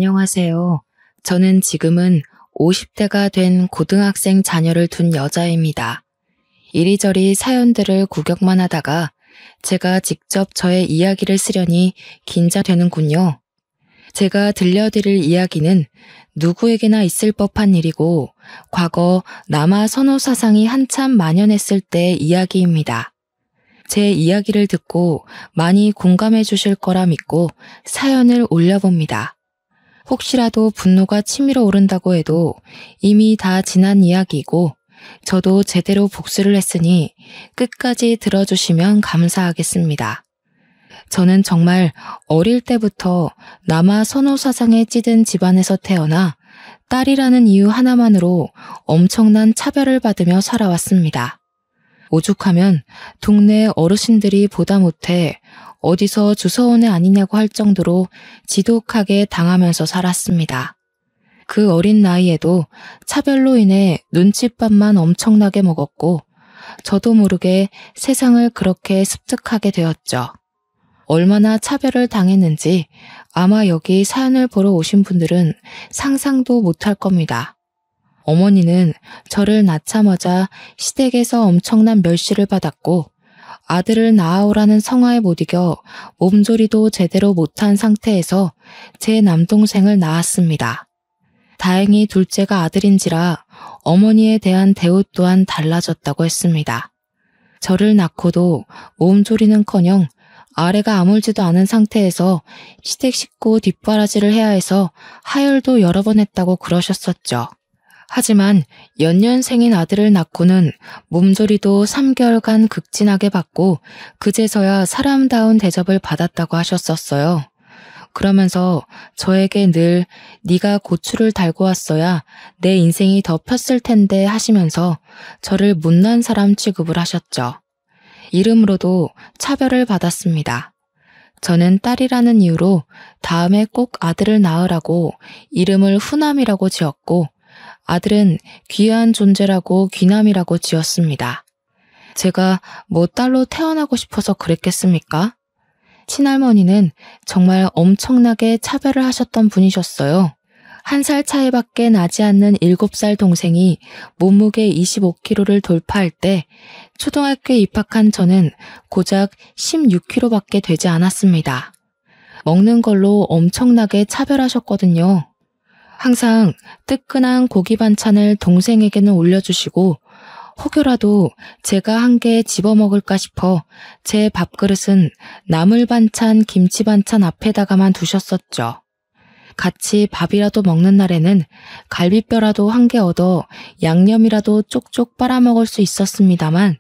안녕하세요. 저는 지금은 50대가 된 고등학생 자녀를 둔 여자입니다. 이리저리 사연들을 구경만 하다가 제가 직접 저의 이야기를 쓰려니 긴장되는군요. 제가 들려드릴 이야기는 누구에게나 있을 법한 일이고 과거 남아 선호 사상이 한참 만연했을 때의 이야기입니다. 제 이야기를 듣고 많이 공감해 주실 거라 믿고 사연을 올려봅니다. 혹시라도 분노가 치밀어 오른다고 해도 이미 다 지난 이야기이고 저도 제대로 복수를 했으니 끝까지 들어주시면 감사하겠습니다. 저는 정말 어릴 때부터 남아 선호 사상에 찌든 집안에서 태어나 딸이라는 이유 하나만으로 엄청난 차별을 받으며 살아왔습니다. 오죽하면 동네 어르신들이 보다 못해 어디서 주워온 애 아니냐고 할 정도로 지독하게 당하면서 살았습니다. 그 어린 나이에도 차별로 인해 눈칫밥만 엄청나게 먹었고 저도 모르게 세상을 그렇게 습득하게 되었죠. 얼마나 차별을 당했는지 아마 여기 사연을 보러 오신 분들은 상상도 못할 겁니다. 어머니는 저를 낳자마자 시댁에서 엄청난 멸시를 받았고 아들을 낳아오라는 성화에 못 이겨 몸조리도 제대로 못한 상태에서 제 남동생을 낳았습니다. 다행히 둘째가 아들인지라 어머니에 대한 대우 또한 달라졌다고 했습니다. 저를 낳고도 몸조리는커녕 아래가 아물지도 않은 상태에서 시댁 식구 뒷바라지를 해야 해서 하혈도 여러 번 했다고 그러셨었죠. 하지만 연년생인 아들을 낳고는 몸조리도 3개월간 극진하게 받고 그제서야 사람다운 대접을 받았다고 하셨었어요. 그러면서 저에게 늘 네가 고추를 달고 왔어야 내 인생이 더 폈을 텐데 하시면서 저를 못난 사람 취급을 하셨죠. 이름으로도 차별을 받았습니다. 저는 딸이라는 이유로 다음에 꼭 아들을 낳으라고 이름을 후남이라고 지었고 아들은 귀한 존재라고 귀남이라고 지었습니다. 제가 뭐 딸로 태어나고 싶어서 그랬겠습니까? 친할머니는 정말 엄청나게 차별을 하셨던 분이셨어요. 1살 차이밖에 나지 않는 7살 동생이 몸무게 25kg를 돌파할 때 초등학교에 입학한 저는 고작 16kg밖에 되지 않았습니다. 먹는 걸로 엄청나게 차별하셨거든요. 항상 뜨끈한 고기 반찬을 동생에게는 올려주시고 혹여라도 제가 한 개 집어먹을까 싶어 제 밥그릇은 나물 반찬, 김치 반찬 앞에다가만 두셨었죠. 같이 밥이라도 먹는 날에는 갈비뼈라도 한 개 얻어 양념이라도 쪽쪽 빨아먹을 수 있었습니다만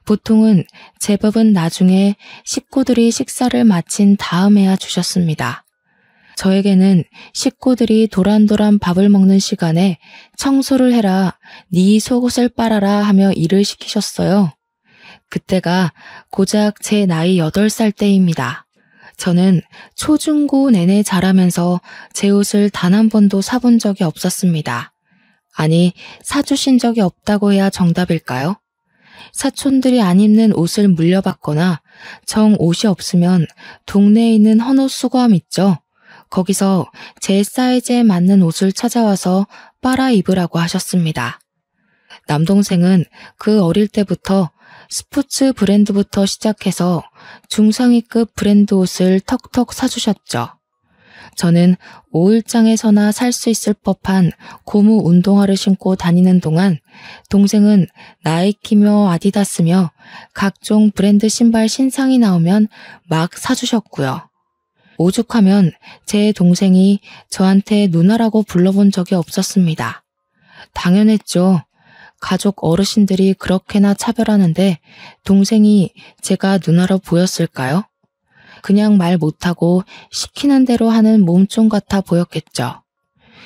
보통은 제법은 나중에 식구들이 식사를 마친 다음에야 주셨습니다. 저에게는 식구들이 도란도란 밥을 먹는 시간에 청소를 해라, 네 속옷을 빨아라 하며 일을 시키셨어요. 그때가 고작 제 나이 8살 때입니다. 저는 초중고 내내 자라면서 제 옷을 단 한 번도 사본 적이 없었습니다. 아니, 사주신 적이 없다고 해야 정답일까요? 사촌들이 안 입는 옷을 물려받거나 정 옷이 없으면 동네에 있는 헌옷 수거함 있죠? 거기서 제 사이즈에 맞는 옷을 찾아와서 빨아 입으라고 하셨습니다. 남동생은 그 어릴 때부터 스포츠 브랜드부터 시작해서 중상위급 브랜드 옷을 턱턱 사주셨죠. 저는 5일장에서나 살 수 있을 법한 고무 운동화를 신고 다니는 동안 동생은 나이키며 아디다스며 각종 브랜드 신발 신상이 나오면 막 사주셨고요. 오죽하면 제 동생이 저한테 누나라고 불러본 적이 없었습니다. 당연했죠. 가족 어르신들이 그렇게나 차별하는데 동생이 제가 누나로 보였을까요? 그냥 말 못하고 시키는 대로 하는 몸종 같아 보였겠죠.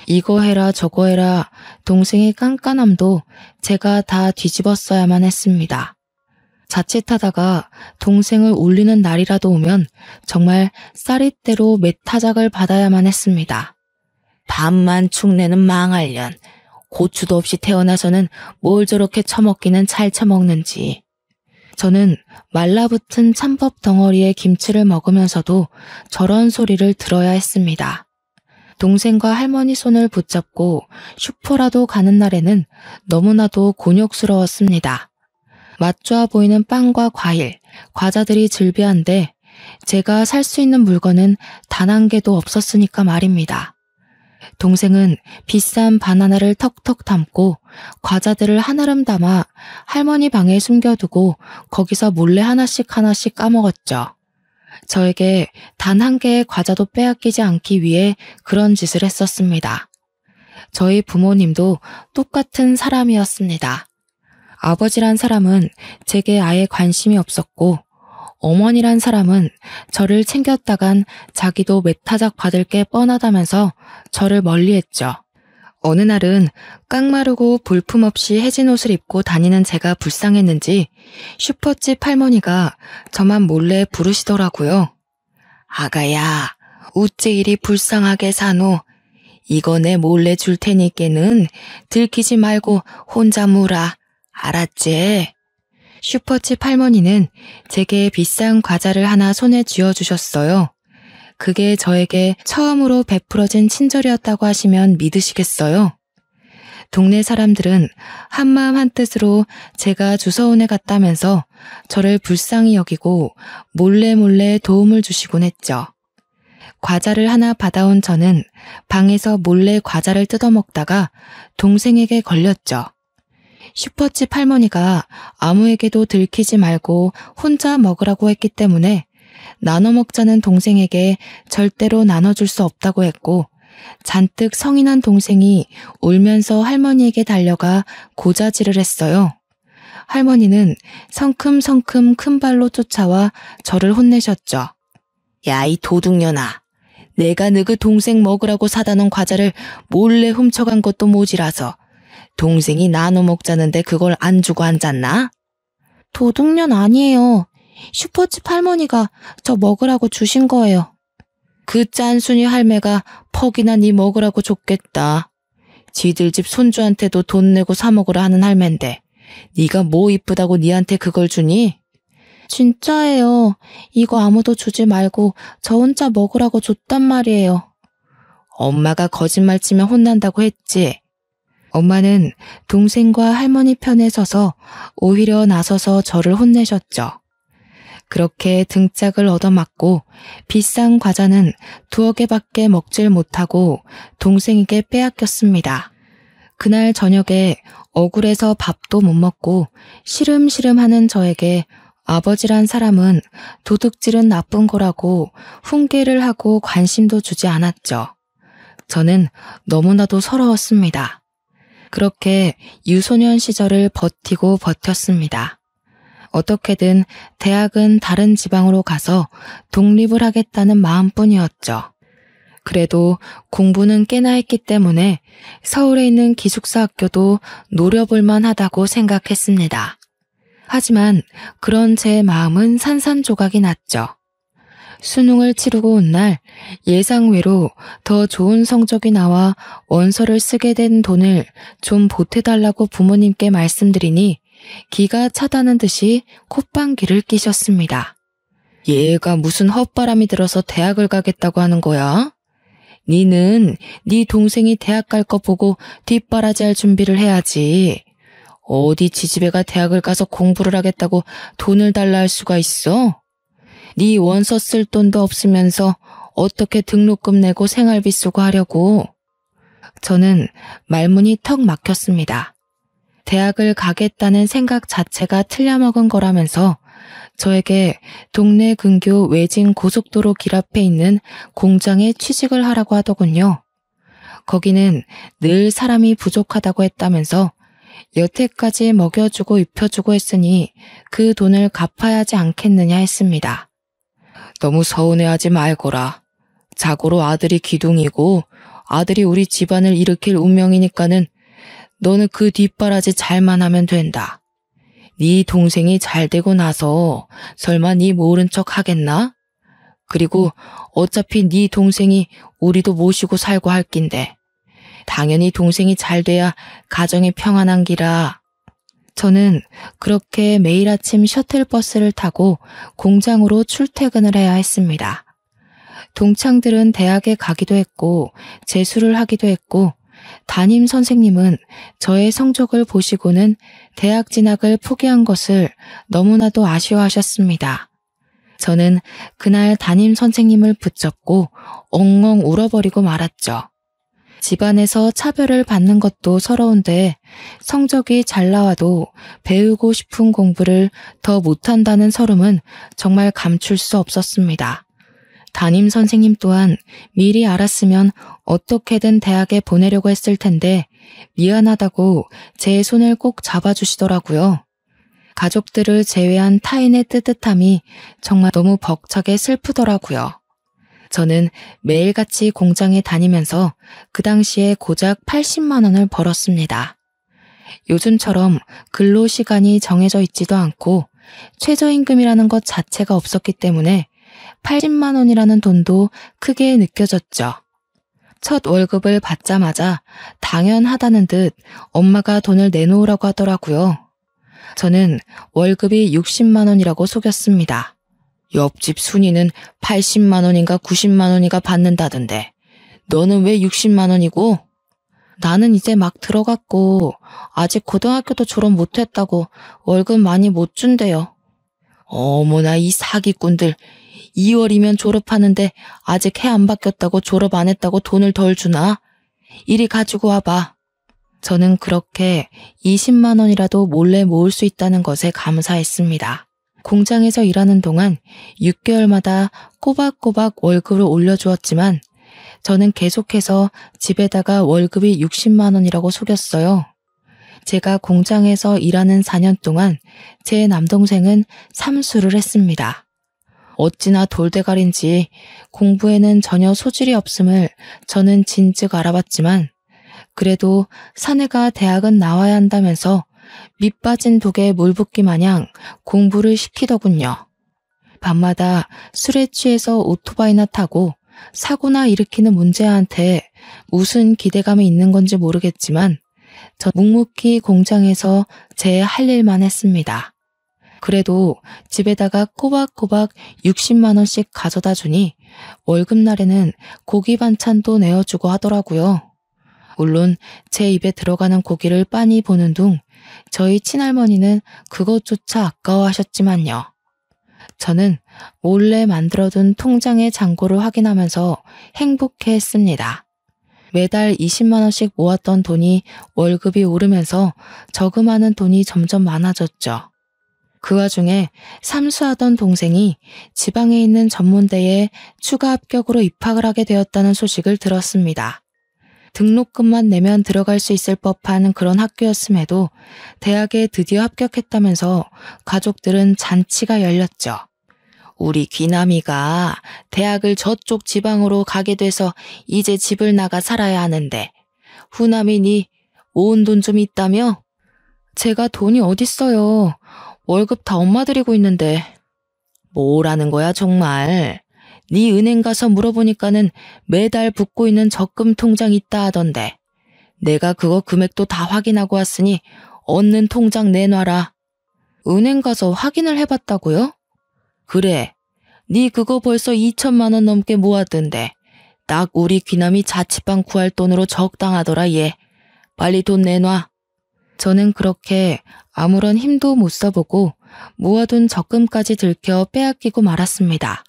이거 해라 저거 해라 동생의 깐깐함도 제가 다 뒤집었어야만 했습니다. 자칫하다가 동생을 울리는 날이라도 오면 정말 쌀이대로 맷타작을 받아야만 했습니다. 밥만 축내는 망할년. 고추도 없이 태어나서는 뭘 저렇게 처먹기는 잘 처먹는지. 저는 말라붙은 찬밥 덩어리에 김치를 먹으면서도 저런 소리를 들어야 했습니다. 동생과 할머니 손을 붙잡고 슈퍼라도 가는 날에는 너무나도 곤욕스러웠습니다. 맛 좋아 보이는 빵과 과일, 과자들이 즐비한데 제가 살 수 있는 물건은 단 한 개도 없었으니까 말입니다. 동생은 비싼 바나나를 턱턱 담고 과자들을 한아름 담아 할머니 방에 숨겨두고 거기서 몰래 하나씩 까먹었죠. 저에게 단 한 개의 과자도 빼앗기지 않기 위해 그런 짓을 했었습니다. 저희 부모님도 똑같은 사람이었습니다. 아버지란 사람은 제게 아예 관심이 없었고 어머니란 사람은 저를 챙겼다간 자기도 매타작 받을 게 뻔하다면서 저를 멀리했죠. 어느 날은 깡마르고 볼품없이 해진 옷을 입고 다니는 제가 불쌍했는지 슈퍼집 할머니가 저만 몰래 부르시더라고요. 아가야, 우째 이리 불쌍하게 사노. 이거 내 몰래 줄 테니께는 들키지 말고 혼자 무라. 알았지? 슈퍼집 할머니는 제게 비싼 과자를 하나 손에 쥐어주셨어요. 그게 저에게 처음으로 베풀어진 친절이었다고 하시면 믿으시겠어요? 동네 사람들은 한마음 한뜻으로 제가 주서운에 갔다면서 저를 불쌍히 여기고 몰래 도움을 주시곤 했죠. 과자를 하나 받아온 저는 방에서 몰래 과자를 뜯어먹다가 동생에게 걸렸죠. 슈퍼집 할머니가 아무에게도 들키지 말고 혼자 먹으라고 했기 때문에 나눠 먹자는 동생에게 절대로 나눠줄 수 없다고 했고 잔뜩 성이 난 동생이 울면서 할머니에게 달려가 고자질을 했어요. 할머니는 성큼성큼 큰 발로 쫓아와 저를 혼내셨죠. 야, 이 도둑년아. 내가 너그 동생 먹으라고 사다 놓은 과자를 몰래 훔쳐간 것도 모자라서 동생이 나눠 먹자는데 그걸 안 주고 앉았나? 도둑년 아니에요. 슈퍼집 할머니가 저 먹으라고 주신 거예요. 그 짠순이 할매가 퍽이나 네 먹으라고 줬겠다. 지들 집 손주한테도 돈 내고 사 먹으라 하는 할매인데 네가 뭐 이쁘다고 니한테 그걸 주니? 진짜예요. 이거 아무도 주지 말고 저 혼자 먹으라고 줬단 말이에요. 엄마가 거짓말 치면 혼난다고 했지? 엄마는 동생과 할머니 편에 서서 오히려 나서서 저를 혼내셨죠. 그렇게 등짝을 얻어맞고 비싼 과자는 2개밖에 먹질 못하고 동생에게 빼앗겼습니다. 그날 저녁에 억울해서 밥도 못 먹고 시름시름하는 저에게 아버지란 사람은 도둑질은 나쁜 거라고 훈계를 하고 관심도 주지 않았죠. 저는 너무나도 서러웠습니다. 그렇게 유소년 시절을 버텼습니다. 어떻게든 대학은 다른 지방으로 가서 독립을 하겠다는 마음뿐이었죠. 그래도 공부는 꽤나 했기 때문에 서울에 있는 기숙사 학교도 노려볼 만하다고 생각했습니다. 하지만 그런 제 마음은 산산조각이 났죠. 수능을 치르고 온 날 예상외로 더 좋은 성적이 나와 원서를 쓰게 된 돈을 좀 보태달라고 부모님께 말씀드리니 기가 차다는 듯이 콧방귀를 끼셨습니다. 얘가 무슨 헛바람이 들어서 대학을 가겠다고 하는 거야? 니는 네 동생이 대학 갈 거 보고 뒷바라지할 준비를 해야지. 어디 지지배가 대학을 가서 공부를 하겠다고 돈을 달라 할 수가 있어? 네 원서 쓸 돈도 없으면서 어떻게 등록금 내고 생활비 쓰고 하려고. 저는 말문이 턱 막혔습니다. 대학을 가겠다는 생각 자체가 틀려먹은 거라면서 저에게 동네 근교 외진 고속도로 길 앞에 있는 공장에 취직을 하라고 하더군요. 거기는 늘 사람이 부족하다고 했다면서 여태까지 먹여주고 입혀주고 했으니 그 돈을 갚아야 하지 않겠느냐 했습니다. 너무 서운해하지 말거라. 자고로 아들이 기둥이고 아들이 우리 집안을 일으킬 운명이니까는 너는 그 뒷바라지 잘만 하면 된다. 네 동생이 잘 되고 나서 설마 네 모른 척 하겠나? 그리고 어차피 네 동생이 우리도 모시고 살고 할 낀데 당연히 동생이 잘 돼야 가정이 평안한 기라. 저는 그렇게 매일 아침 셔틀버스를 타고 공장으로 출퇴근을 해야 했습니다. 동창들은 대학에 가기도 했고 재수를 하기도 했고 담임 선생님은 저의 성적을 보시고는 대학 진학을 포기한 것을 너무나도 아쉬워하셨습니다. 저는 그날 담임 선생님을 붙잡고 엉엉 울어버리고 말았죠. 집안에서 차별을 받는 것도 서러운데 성적이 잘 나와도 배우고 싶은 공부를 더 못한다는 서름은 정말 감출 수 없었습니다. 담임 선생님 또한 미리 알았으면 어떻게든 대학에 보내려고 했을 텐데 미안하다고 제 손을 꼭 잡아주시더라고요. 가족들을 제외한 타인의 뜨뜻함이 정말 너무 벅차게 슬프더라고요. 저는 매일같이 공장에 다니면서 그 당시에 고작 80만 원을 벌었습니다. 요즘처럼 근로시간이 정해져 있지도 않고 최저임금이라는 것 자체가 없었기 때문에 80만 원이라는 돈도 크게 느껴졌죠. 첫 월급을 받자마자 당연하다는 듯 엄마가 돈을 내놓으라고 하더라고요. 저는 월급이 60만 원이라고 속였습니다. 옆집 순이는 80만 원인가 90만 원인가 받는다던데 너는 왜 60만 원이고? 나는 이제 막 들어갔고 아직 고등학교도 졸업 못했다고 월급 많이 못 준대요. 어머나 이 사기꾼들 2월이면 졸업하는데 아직 해 안 바뀌었다고 졸업 안 했다고 돈을 덜 주나? 이리 가지고 와봐. 저는 그렇게 20만 원이라도 몰래 모을 수 있다는 것에 감사했습니다. 공장에서 일하는 동안 6개월마다 꼬박꼬박 월급을 올려주었지만 저는 계속해서 집에다가 월급이 60만 원이라고 속였어요. 제가 공장에서 일하는 4년 동안 제 남동생은 삼수를 했습니다. 어찌나 돌대가리인지 공부에는 전혀 소질이 없음을 저는 진즉 알아봤지만 그래도 사내가 대학은 나와야 한다면서 밑 빠진 독에 물 붓기 마냥 공부를 시키더군요. 밤마다 술에 취해서 오토바이나 타고 사고나 일으키는 문제아한테 무슨 기대감이 있는 건지 모르겠지만 저 묵묵히 공장에서 제 할 일만 했습니다. 그래도 집에다가 꼬박꼬박 60만 원씩 가져다 주니 월급날에는 고기 반찬도 내어주고 하더라고요. 물론 제 입에 들어가는 고기를 빤히 보는 둥 저희 친할머니는 그것조차 아까워하셨지만요. 저는 몰래 만들어둔 통장의 잔고를 확인하면서 행복해했습니다. 매달 20만 원씩 모았던 돈이 월급이 오르면서 저금하는 돈이 점점 많아졌죠. 그 와중에 삼수하던 동생이 지방에 있는 전문대에 추가 합격으로 입학을 하게 되었다는 소식을 들었습니다. 등록금만 내면 들어갈 수 있을 법한 그런 학교였음에도 대학에 드디어 합격했다면서 가족들은 잔치가 열렸죠. 우리 귀남이가 대학을 저쪽 지방으로 가게 돼서 이제 집을 나가 살아야 하는데 후남이 니 모은 돈 좀 있다며? 제가 돈이 어딨어요. 월급 다 엄마 드리고 있는데. 뭐라는 거야 정말. 네 은행 가서 물어보니까는 매달 붓고 있는 적금 통장 있다 하던데. 내가 그거 금액도 다 확인하고 왔으니 얻는 통장 내놔라. 은행 가서 확인을 해봤다고요? 그래. 네 그거 벌써 2천만 원 넘게 모았던데. 딱 우리 귀남이 자취방 구할 돈으로 적당하더라 얘. 빨리 돈 내놔. 저는 그렇게 아무런 힘도 못 써보고 모아둔 적금까지 들켜 빼앗기고 말았습니다.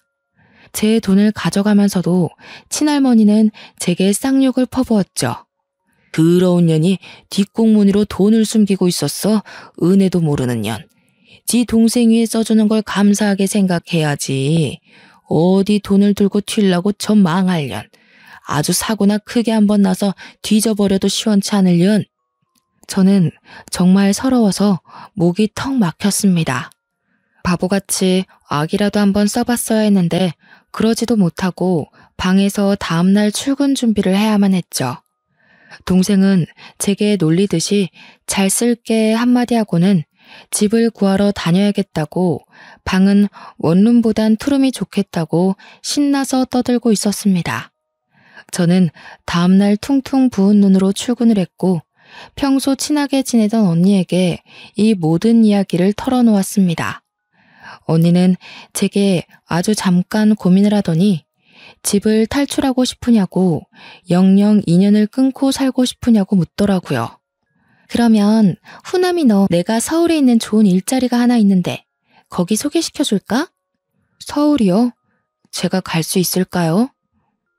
제 돈을 가져가면서도 친할머니는 제게 쌍욕을 퍼부었죠. 더러운 년이 뒷공무니로 돈을 숨기고 있었어. 은혜도 모르는 년. 지 동생 위에 써주는 걸 감사하게 생각해야지. 어디 돈을 들고 튀려고 저 망할 년. 아주 사고나 크게 한번 나서 뒤져버려도 시원치 않을 년. 저는 정말 서러워서 목이 턱 막혔습니다. 바보같이 악이라도 한번 써봤어야 했는데 그러지도 못하고 방에서 다음날 출근 준비를 해야만 했죠. 동생은 제게 놀리듯이 잘 쓸게 한마디 하고는 집을 구하러 다녀야겠다고 방은 원룸보단 투룸이 좋겠다고 신나서 떠들고 있었습니다. 저는 다음날 퉁퉁 부은 눈으로 출근을 했고 평소 친하게 지내던 언니에게 이 모든 이야기를 털어놓았습니다. 언니는 제게 아주 잠깐 고민을 하더니 집을 탈출하고 싶으냐고, 영영 인연을 끊고 살고 싶으냐고 묻더라고요. 그러면 후남이 너 내가 서울에 있는 좋은 일자리가 하나 있는데 거기 소개시켜줄까? 서울이요? 제가 갈 수 있을까요?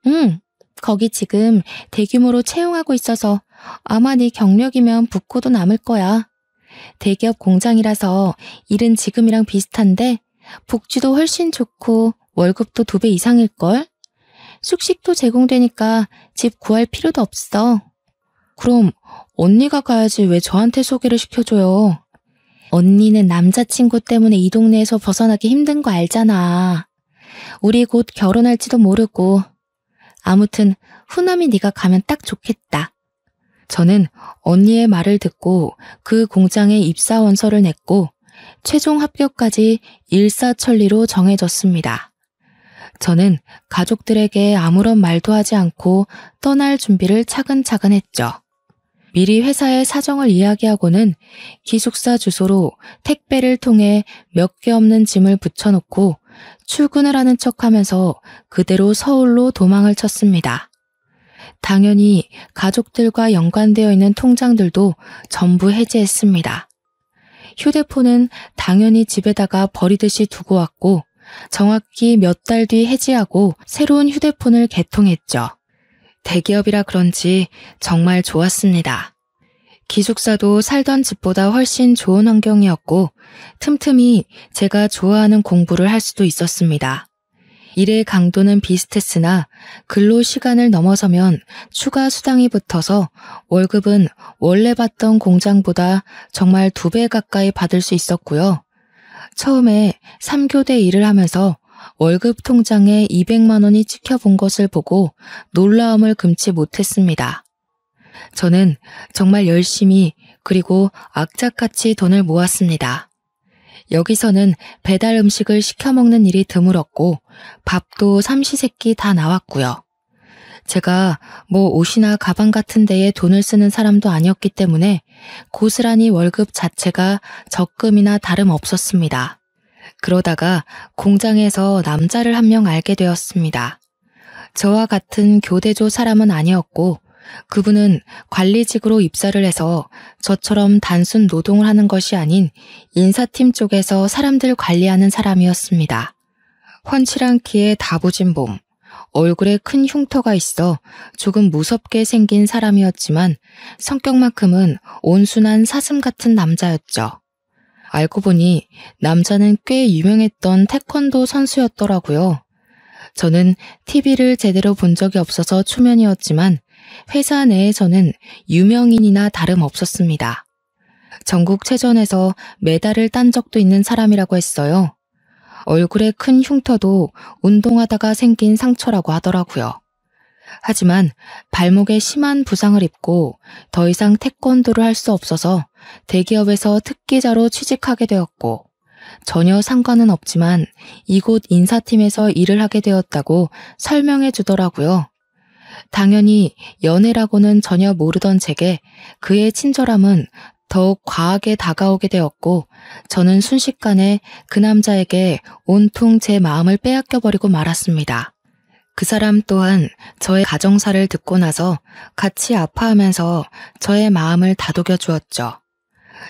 응, 거기 지금 대규모로 채용하고 있어서 아마 네 경력이면 붙고도 남을 거야. 대기업 공장이라서 일은 지금이랑 비슷한데 복지도 훨씬 좋고 월급도 2배 이상일걸? 숙식도 제공되니까 집 구할 필요도 없어. 그럼 언니가 가야지 왜 저한테 소개를 시켜줘요? 언니는 남자친구 때문에 이 동네에서 벗어나기 힘든 거 알잖아. 우리 곧 결혼할지도 모르고. 아무튼 후남이 네가 가면 딱 좋겠다. 저는 언니의 말을 듣고 그 공장에 입사 원서를 냈고 최종 합격까지 일사천리로 정해졌습니다. 저는 가족들에게 아무런 말도 하지 않고 떠날 준비를 차근차근 했죠. 미리 회사의 사정을 이야기하고는 기숙사 주소로 택배를 통해 몇 개 없는 짐을 붙여놓고 출근을 하는 척하면서 그대로 서울로 도망을 쳤습니다. 당연히 가족들과 연관되어 있는 통장들도 전부 해지했습니다. 휴대폰은 당연히 집에다가 버리듯이 두고 왔고 정확히 몇 달 뒤 해지하고 새로운 휴대폰을 개통했죠. 대기업이라 그런지 정말 좋았습니다. 기숙사도 살던 집보다 훨씬 좋은 환경이었고 틈틈이 제가 좋아하는 공부를 할 수도 있었습니다. 일의 강도는 비슷했으나 근로 시간을 넘어서면 추가 수당이 붙어서 월급은 원래 받던 공장보다 정말 2배 가까이 받을 수 있었고요. 처음에 3교대 일을 하면서 월급 통장에 200만 원이 찍혀본 것을 보고 놀라움을 금치 못했습니다. 저는 정말 열심히 그리고 악착같이 돈을 모았습니다. 여기서는 배달 음식을 시켜 먹는 일이 드물었고 밥도 삼시세끼 다 나왔고요. 제가 옷이나 가방 같은 데에 돈을 쓰는 사람도 아니었기 때문에 고스란히 월급 자체가 적금이나 다름없었습니다. 그러다가 공장에서 남자를 한 명 알게 되었습니다. 저와 같은 교대조 사람은 아니었고 그분은 관리직으로 입사를 해서 저처럼 단순 노동을 하는 것이 아닌 인사팀 쪽에서 사람들 관리하는 사람이었습니다. 훤칠한 키에 다부진 몸, 얼굴에 큰 흉터가 있어 조금 무섭게 생긴 사람이었지만 성격만큼은 온순한 사슴 같은 남자였죠. 알고 보니 남자는 꽤 유명했던 태권도 선수였더라고요. 저는 TV를 제대로 본 적이 없어서 초면이었지만 회사 내에서는 유명인이나 다름없었습니다. 전국체전에서 메달을 딴 적도 있는 사람이라고 했어요. 얼굴에 큰 흉터도 운동하다가 생긴 상처라고 하더라고요. 하지만 발목에 심한 부상을 입고 더 이상 태권도를 할 수 없어서 대기업에서 특기자로 취직하게 되었고 전혀 상관은 없지만 이곳 인사팀에서 일을 하게 되었다고 설명해 주더라고요. 당연히 연애라고는 전혀 모르던 제게 그의 친절함은 더욱 과하게 다가오게 되었고 저는 순식간에 그 남자에게 온통 제 마음을 빼앗겨버리고 말았습니다. 그 사람 또한 저의 가정사를 듣고 나서 같이 아파하면서 저의 마음을 다독여 주었죠.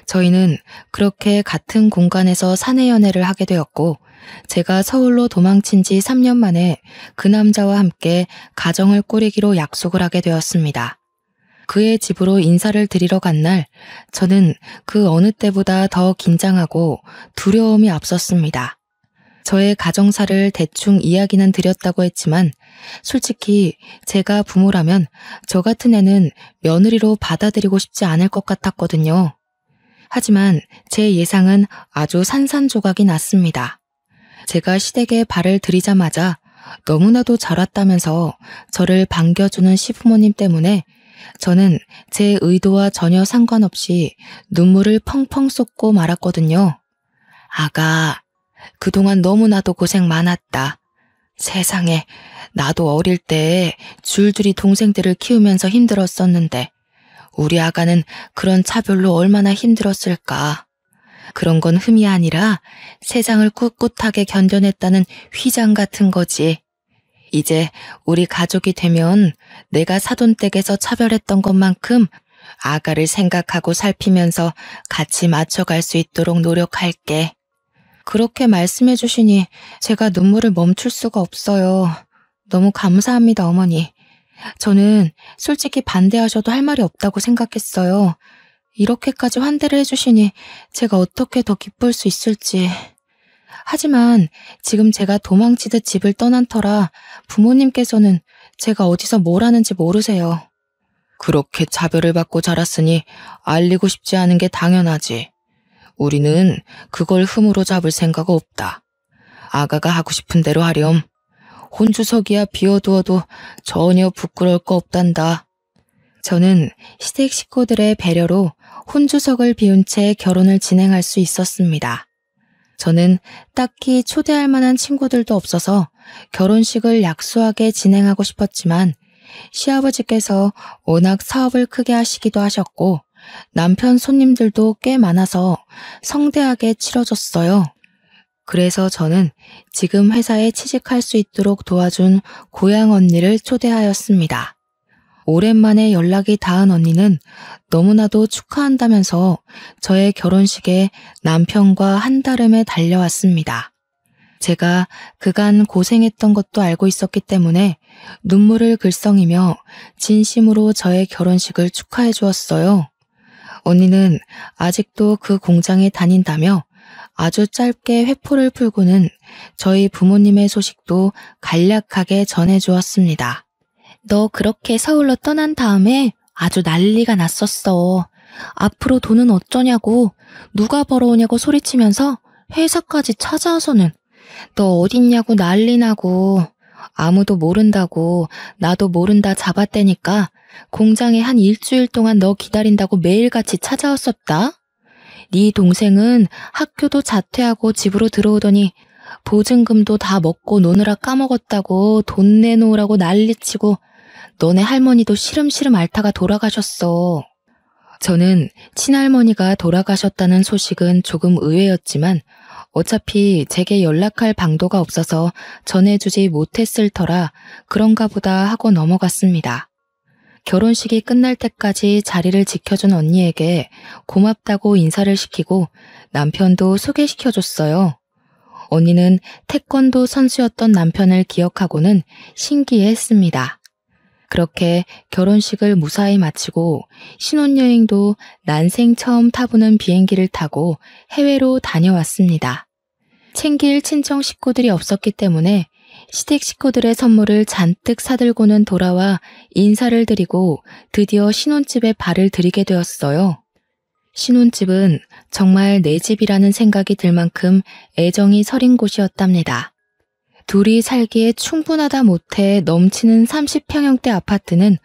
저희는 그렇게 같은 공간에서 사내 연애를 하게 되었고 제가 서울로 도망친 지 3년 만에 그 남자와 함께 가정을 꾸리기로 약속을 하게 되었습니다. 그의 집으로 인사를 드리러 간 날 저는 그 어느 때보다 더 긴장하고 두려움이 앞섰습니다. 저의 가정사를 대충 이야기는 드렸다고 했지만 솔직히 제가 부모라면 저 같은 애는 며느리로 받아들이고 싶지 않을 것 같았거든요. 하지만 제 예상은 아주 산산조각이 났습니다. 제가 시댁에 발을 들이자마자 너무나도 잘 왔다면서 저를 반겨주는 시부모님 때문에 저는 제 의도와 전혀 상관없이 눈물을 펑펑 쏟고 말았거든요. 아가, 그동안 너무나도 고생 많았다. 세상에, 나도 어릴 때 줄줄이 동생들을 키우면서 힘들었었는데 우리 아가는 그런 차별로 얼마나 힘들었을까. 그런 건 흠이 아니라 세상을 꿋꿋하게 견뎌냈다는 휘장 같은 거지. 이제 우리 가족이 되면 내가 사돈댁에서 차별했던 것만큼 아가를 생각하고 살피면서 같이 맞춰갈 수 있도록 노력할게. 그렇게 말씀해 주시니 제가 눈물을 멈출 수가 없어요. 너무 감사합니다, 어머니. 저는 솔직히 반대하셔도 할 말이 없다고 생각했어요. 이렇게까지 환대를 해주시니 제가 어떻게 더 기쁠 수 있을지. 하지만 지금 제가 도망치듯 집을 떠난 터라 부모님께서는 제가 어디서 뭘 하는지 모르세요. 그렇게 차별을 받고 자랐으니 알리고 싶지 않은 게 당연하지. 우리는 그걸 흠으로 잡을 생각 없다. 아가가 하고 싶은 대로 하렴. 혼주석이야 비워두어도 전혀 부끄러울 거 없단다. 저는 시댁 식구들의 배려로 혼주석을 비운 채 결혼을 진행할 수 있었습니다. 저는 딱히 초대할 만한 친구들도 없어서 결혼식을 약소하게 진행하고 싶었지만 시아버지께서 워낙 사업을 크게 하시기도 하셨고 남편 손님들도 꽤 많아서 성대하게 치러졌어요. 그래서 저는 지금 회사에 취직할 수 있도록 도와준 고향 언니를 초대하였습니다. 오랜만에 연락이 닿은 언니는 너무나도 축하한다면서 저의 결혼식에 남편과 한달음에 달려왔습니다. 제가 그간 고생했던 것도 알고 있었기 때문에 눈물을 글썽이며 진심으로 저의 결혼식을 축하해 주었어요. 언니는 아직도 그 공장에 다닌다며 아주 짧게 회포를 풀고는 저희 부모님의 소식도 간략하게 전해주었습니다. 너 그렇게 서울로 떠난 다음에 아주 난리가 났었어. 앞으로 돈은 어쩌냐고, 누가 벌어오냐고 소리치면서 회사까지 찾아와서는 너 어딨냐고 난리 나고, 아무도 모른다고 나도 모른다 잡았대니까 공장에 한 일주일 동안 너 기다린다고 매일같이 찾아왔었다. 네 동생은 학교도 자퇴하고 집으로 들어오더니 보증금도 다 먹고 노느라 까먹었다고 돈 내놓으라고 난리치고 너네 할머니도 시름시름 앓다가 돌아가셨어. 저는 친할머니가 돌아가셨다는 소식은 조금 의외였지만 어차피 제게 연락할 방도가 없어서 전해주지 못했을 터라 그런가 보다 하고 넘어갔습니다. 결혼식이 끝날 때까지 자리를 지켜준 언니에게 고맙다고 인사를 시키고 남편도 소개시켜줬어요. 언니는 태권도 선수였던 남편을 기억하고는 신기해했습니다. 그렇게 결혼식을 무사히 마치고 신혼여행도 난생 처음 타보는 비행기를 타고 해외로 다녀왔습니다. 챙길 친정 식구들이 없었기 때문에 시댁 식구들의 선물을 잔뜩 사들고는 돌아와 인사를 드리고 드디어 신혼집에 발을 들이게 되었어요. 신혼집은 정말 내 집이라는 생각이 들 만큼 애정이 서린 곳이었답니다. 둘이 살기에 충분하다 못해 넘치는 30평형대 아파트는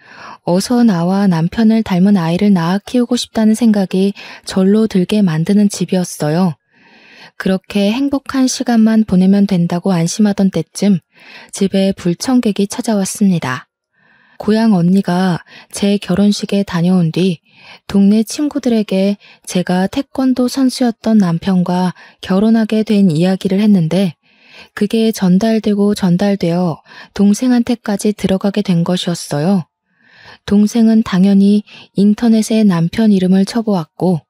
어서 나와 남편을 닮은 아이를 낳아 키우고 싶다는 생각이 절로 들게 만드는 집이었어요. 그렇게 행복한 시간만 보내면 된다고 안심하던 때쯤 집에 불청객이 찾아왔습니다. 고향 언니가 제 결혼식에 다녀온 뒤 동네 친구들에게 제가 태권도 선수였던 남편과 결혼하게 된 이야기를 했는데 그게 전달되어 동생한테까지 들어가게 된 것이었어요. 동생은 당연히 인터넷에 남편 이름을 쳐보았고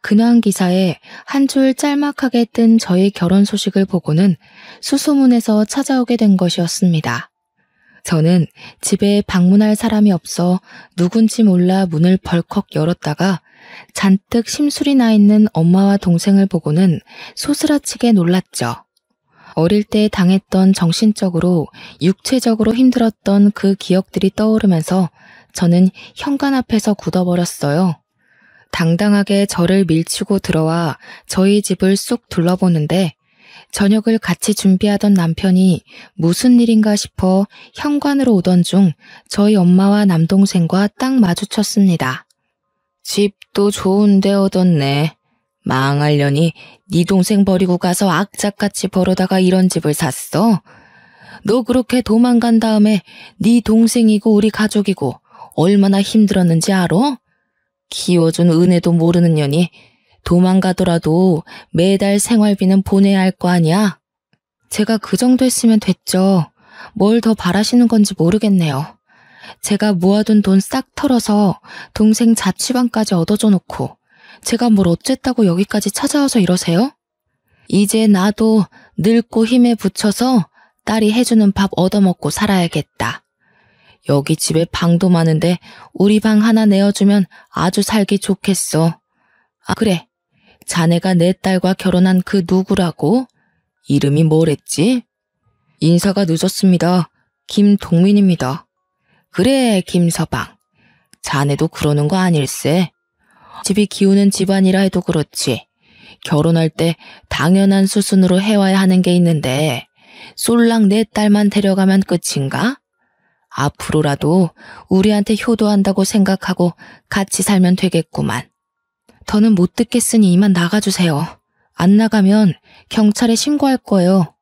근황 기사에 한 줄 짤막하게 뜬 저희 결혼 소식을 보고는 수소문해서 찾아오게 된 것이었습니다. 저는 집에 방문할 사람이 없어 누군지 몰라 문을 벌컥 열었다가 잔뜩 심술이 나 있는 엄마와 동생을 보고는 소스라치게 놀랐죠. 어릴 때 당했던 정신적으로 육체적으로 힘들었던 그 기억들이 떠오르면서 저는 현관 앞에서 굳어버렸어요. 당당하게 저를 밀치고 들어와 저희 집을 쑥 둘러보는데 저녁을 같이 준비하던 남편이 무슨 일인가 싶어 현관으로 오던 중 저희 엄마와 남동생과 딱 마주쳤습니다. 집도 좋은 데 얻었네. 망하려니 네 동생 버리고 가서 악착같이 벌어다가 이런 집을 샀어? 너 그렇게 도망간 다음에 네 동생이고 우리 가족이고 얼마나 힘들었는지 알아? 키워준 은혜도 모르는 년이 도망가더라도 매달 생활비는 보내야 할 거 아니야? 제가 그 정도 했으면 됐죠. 뭘 더 바라시는 건지 모르겠네요. 제가 모아둔 돈 싹 털어서 동생 자취방까지 얻어줘 놓고 제가 뭘 어쨌다고 여기까지 찾아와서 이러세요? 이제 나도 늙고 힘에 부쳐서 딸이 해주는 밥 얻어먹고 살아야겠다. 여기 집에 방도 많은데 우리 방 하나 내어주면 아주 살기 좋겠어. 아, 그래. 자네가 내 딸과 결혼한 그 누구라고? 이름이 뭐랬지? 인사가 늦었습니다. 김동민입니다. 그래, 김서방. 자네도 그러는 거 아닐세? 집이 기우는 집안이라 해도 그렇지. 결혼할 때 당연한 수순으로 해와야 하는 게 있는데 쏠랑 내 딸만 데려가면 끝인가? 앞으로라도 우리한테 효도한다고 생각하고 같이 살면 되겠구만. 더는 못 듣겠으니 이만 나가주세요. 안 나가면 경찰에 신고할 거예요.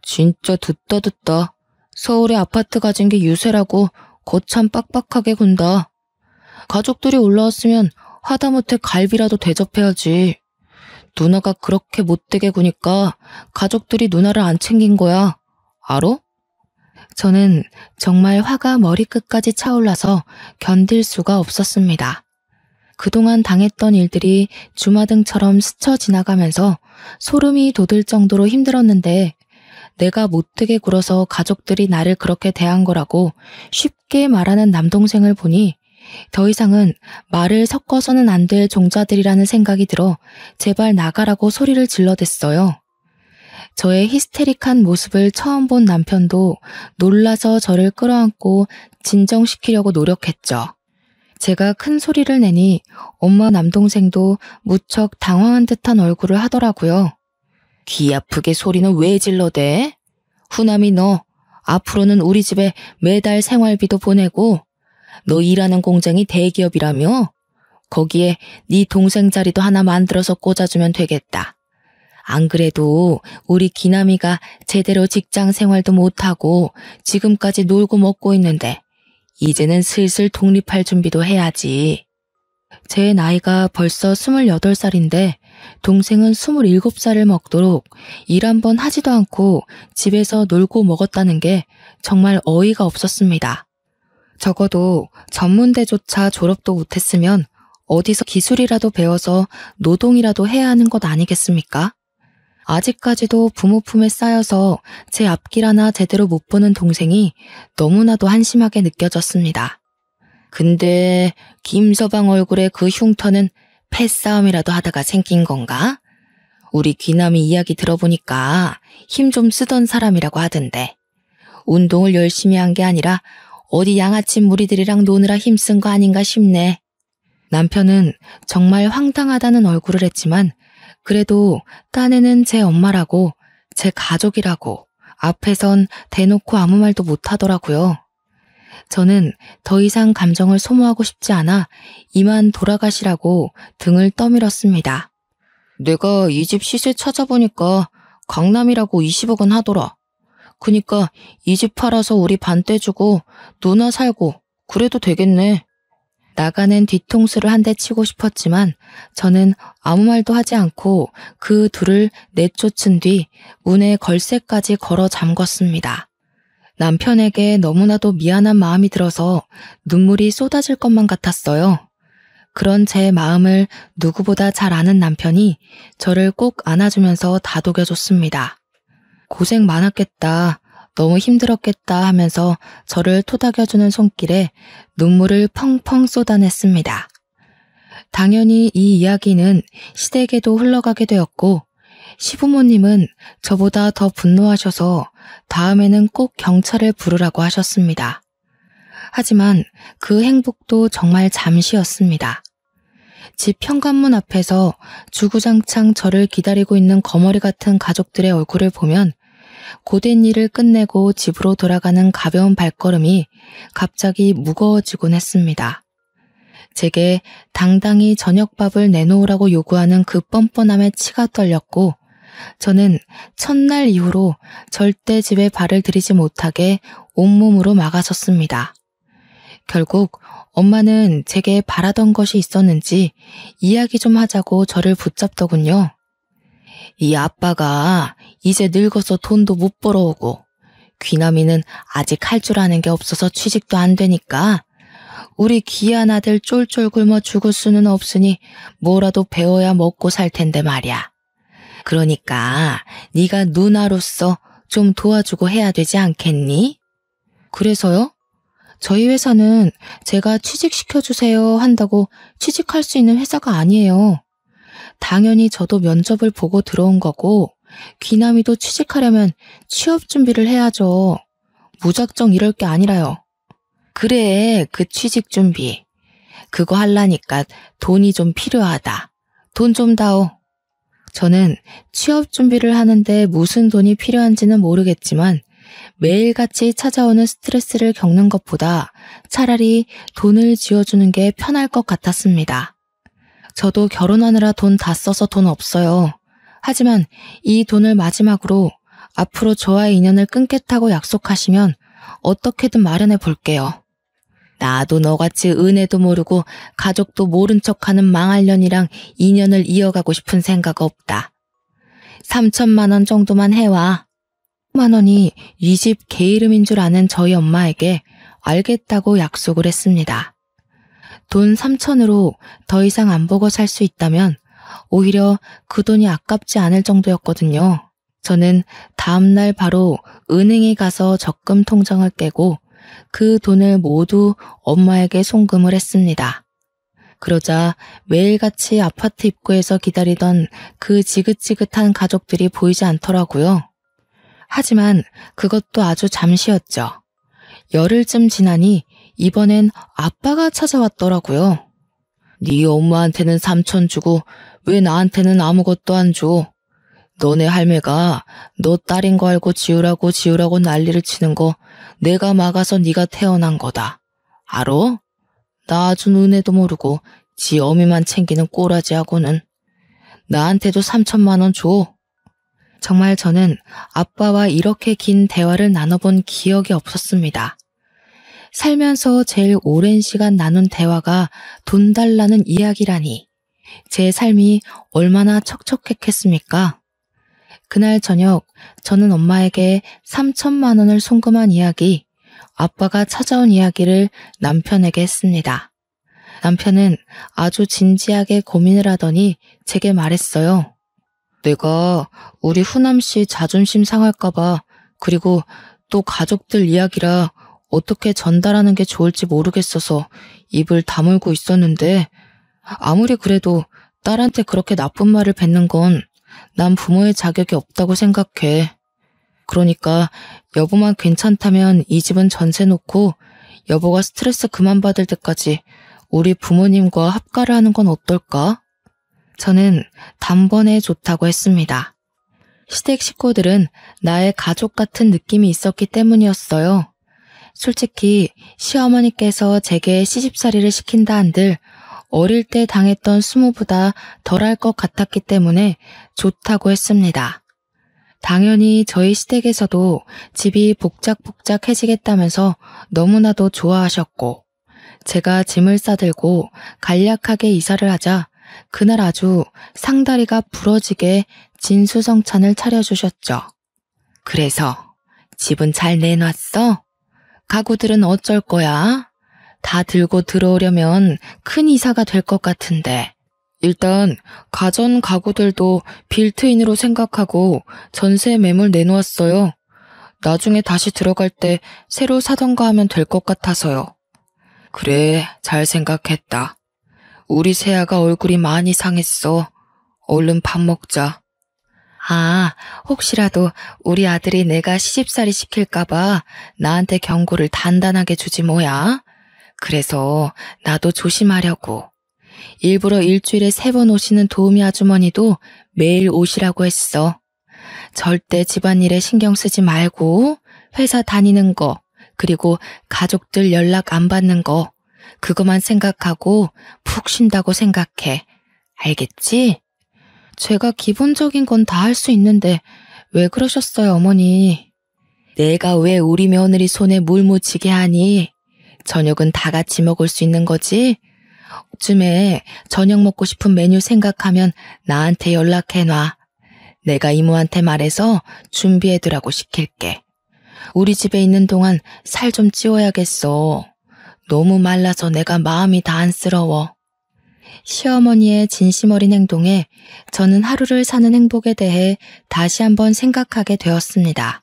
진짜 듣다. 서울에 아파트 가진 게 유세라고 거참 빡빡하게 군다. 가족들이 올라왔으면 하다못해 갈비라도 대접해야지. 누나가 그렇게 못되게 구니까 가족들이 누나를 안 챙긴 거야. 알아? 저는 정말 화가 머리끝까지 차올라서 견딜 수가 없었습니다. 그동안 당했던 일들이 주마등처럼 스쳐 지나가면서 소름이 돋을 정도로 힘들었는데 내가 못되게 굴어서 가족들이 나를 그렇게 대한 거라고 쉽게 말하는 남동생을 보니 더 이상은 말을 섞어서는 안 될 종자들이라는 생각이 들어 제발 나가라고 소리를 질러댔어요. 저의 히스테릭한 모습을 처음 본 남편도 놀라서 저를 끌어안고 진정시키려고 노력했죠. 제가 큰 소리를 내니 엄마 남동생도 무척 당황한 듯한 얼굴을 하더라고요. 귀 아프게 소리는 왜 질러대? 후남이 너 앞으로는 우리 집에 매달 생활비도 보내고 너 일하는 공장이 대기업이라며? 거기에 네 동생 자리도 하나 만들어서 꽂아주면 되겠다. 안 그래도 우리 기남이가 제대로 직장 생활도 못하고 지금까지 놀고 먹고 있는데 이제는 슬슬 독립할 준비도 해야지. 제 나이가 벌써 28살인데 동생은 27살을 먹도록 일 한 번 하지도 않고 집에서 놀고 먹었다는 게 정말 어이가 없었습니다. 적어도 전문대조차 졸업도 못했으면 어디서 기술이라도 배워서 노동이라도 해야 하는 것 아니겠습니까? 아직까지도 부모 품에 쌓여서 제 앞길 하나 제대로 못 보는 동생이 너무나도 한심하게 느껴졌습니다. 근데 김서방 얼굴에 그 흉터는 패싸움이라도 하다가 생긴 건가? 우리 귀남이 이야기 들어보니까 힘 좀 쓰던 사람이라고 하던데 운동을 열심히 한 게 아니라 어디 양아치 무리들이랑 노느라 힘쓴 거 아닌가 싶네. 남편은 정말 황당하다는 얼굴을 했지만 그래도 딴에는 제 엄마라고 제 가족이라고 앞에선 대놓고 아무 말도 못하더라고요. 저는 더 이상 감정을 소모하고 싶지 않아 이만 돌아가시라고 등을 떠밀었습니다. 내가 이 집 시세 찾아보니까 강남이라고 20억 원 하더라. 그니까 이 집 팔아서 우리 반 떼주고 누나 살고 그래도 되겠네. 나가는 뒤통수를 한 대 치고 싶었지만 저는 아무 말도 하지 않고 그 둘을 내쫓은 뒤 문에 걸쇠까지 걸어 잠궜습니다. 남편에게 너무나도 미안한 마음이 들어서 눈물이 쏟아질 것만 같았어요. 그런 제 마음을 누구보다 잘 아는 남편이 저를 꼭 안아주면서 다독여줬습니다. 고생 많았겠다. 너무 힘들었겠다 하면서 저를 토닥여주는 손길에 눈물을 펑펑 쏟아냈습니다. 당연히 이 이야기는 시댁에도 흘러가게 되었고 시부모님은 저보다 더 분노하셔서 다음에는 꼭 경찰을 부르라고 하셨습니다. 하지만 그 행복도 정말 잠시였습니다. 집 현관문 앞에서 주구장창 저를 기다리고 있는 거머리 같은 가족들의 얼굴을 보면 고된 일을 끝내고 집으로 돌아가는 가벼운 발걸음이 갑자기 무거워지곤 했습니다. 제게 당당히 저녁밥을 내놓으라고 요구하는 그 뻔뻔함에 치가 떨렸고 저는 첫날 이후로 절대 집에 발을 들이지 못하게 온몸으로 막아섰습니다. 결국 엄마는 제게 바라던 것이 있었는지 이야기 좀 하자고 저를 붙잡더군요. 이 아빠가 이제 늙어서 돈도 못 벌어오고 귀남이는 아직 할 줄 아는 게 없어서 취직도 안 되니까 우리 귀한 아들 쫄쫄 굶어 죽을 수는 없으니 뭐라도 배워야 먹고 살 텐데 말이야. 그러니까 네가 누나로서 좀 도와주고 해야 되지 않겠니? 그래서요? 저희 회사는 제가 취직시켜주세요 한다고 취직할 수 있는 회사가 아니에요. 당연히 저도 면접을 보고 들어온 거고 귀남이도 취직하려면 취업 준비를 해야죠. 무작정 이럴 게 아니라요. 그래, 그 취직 준비. 그거 하려니까 돈이 좀 필요하다. 돈 좀 다오. 저는 취업 준비를 하는데 무슨 돈이 필요한지는 모르겠지만 매일같이 찾아오는 스트레스를 겪는 것보다 차라리 돈을 쥐어주는 게 편할 것 같았습니다. 저도 결혼하느라 돈 다 써서 돈 없어요. 하지만 이 돈을 마지막으로 앞으로 저와의 인연을 끊겠다고 약속하시면 어떻게든 마련해 볼게요. 나도 너같이 은혜도 모르고 가족도 모른 척하는 망할년이랑 인연을 이어가고 싶은 생각 없다. 3천만 원 정도만 해와. 1만 원이 이 집 개 이름인 줄 아는 저희 엄마에게 알겠다고 약속을 했습니다. 돈 3천으로 더 이상 안 보고 살 수 있다면 오히려 그 돈이 아깝지 않을 정도였거든요. 저는 다음날 바로 은행에 가서 적금 통장을 깨고 그 돈을 모두 엄마에게 송금을 했습니다. 그러자 매일같이 아파트 입구에서 기다리던 그 지긋지긋한 가족들이 보이지 않더라고요. 하지만 그것도 아주 잠시였죠. 열흘쯤 지나니 이번엔 아빠가 찾아왔더라고요. 네 엄마한테는 3천 주고 왜 나한테는 아무것도 안 줘? 너네 할매가 너 딸인 거 알고 지우라고 난리를 치는 거 내가 막아서 네가 태어난 거다. 알어? 나 준 은혜도 모르고 지 어미만 챙기는 꼬라지하고는. 나한테도 3천만 원 줘. 정말 저는 아빠와 이렇게 긴 대화를 나눠본 기억이 없었습니다. 살면서 제일 오랜 시간 나눈 대화가 돈 달라는 이야기라니 제 삶이 얼마나 척척했겠습니까? 그날 저녁 저는 엄마에게 3천만 원을 송금한 이야기, 아빠가 찾아온 이야기를 남편에게 했습니다. 남편은 아주 진지하게 고민을 하더니 제게 말했어요. 내가 우리 후남씨 자존심 상할까봐, 그리고 또 가족들 이야기라 어떻게 전달하는 게 좋을지 모르겠어서 입을 다물고 있었는데 아무리 그래도 딸한테 그렇게 나쁜 말을 뱉는 건 난 부모의 자격이 없다고 생각해. 그러니까 여보만 괜찮다면 이 집은 전세 놓고 여보가 스트레스 그만 받을 때까지 우리 부모님과 합가를 하는 건 어떨까? 저는 단번에 좋다고 했습니다. 시댁 식구들은 나의 가족 같은 느낌이 있었기 때문이었어요. 솔직히 시어머니께서 제게 시집살이를 시킨다 한들 어릴 때 당했던 수모보다 덜할 것 같았기 때문에 좋다고 했습니다. 당연히 저희 시댁에서도 집이 복작복작해지겠다면서 너무나도 좋아하셨고, 제가 짐을 싸들고 간략하게 이사를 하자 그날 아주 상다리가 부러지게 진수성찬을 차려주셨죠. 그래서 집은 잘 내놨어? 가구들은 어쩔 거야? 다 들고 들어오려면 큰 이사가 될 것 같은데. 일단 가전 가구들도 빌트인으로 생각하고 전세 매물 내놓았어요. 나중에 다시 들어갈 때 새로 사던가 하면 될 것 같아서요. 그래, 잘 생각했다. 우리 세아가 얼굴이 많이 상했어. 얼른 밥 먹자. 아, 혹시라도 우리 아들이 내가 시집살이 시킬까봐 나한테 경고를 단단하게 주지 뭐야. 그래서 나도 조심하려고. 일부러 일주일에 3번 오시는 도우미 아주머니도 매일 오시라고 했어. 절대 집안일에 신경 쓰지 말고 회사 다니는 거, 그리고 가족들 연락 안 받는 거, 그것만 생각하고 푹 쉰다고 생각해. 알겠지? 제가 기본적인 건 다 할 수 있는데 왜 그러셨어요, 어머니? 내가 왜 우리 며느리 손에 물 묻히게 하니? 저녁은 다 같이 먹을 수 있는 거지? 쯤에 저녁 먹고 싶은 메뉴 생각하면 나한테 연락해놔. 내가 이모한테 말해서 준비해두라고 시킬게. 우리 집에 있는 동안 살 좀 찌워야겠어. 너무 말라서 내가 마음이 다 안쓰러워. 시어머니의 진심 어린 행동에 저는 하루를 사는 행복에 대해 다시 한번 생각하게 되었습니다.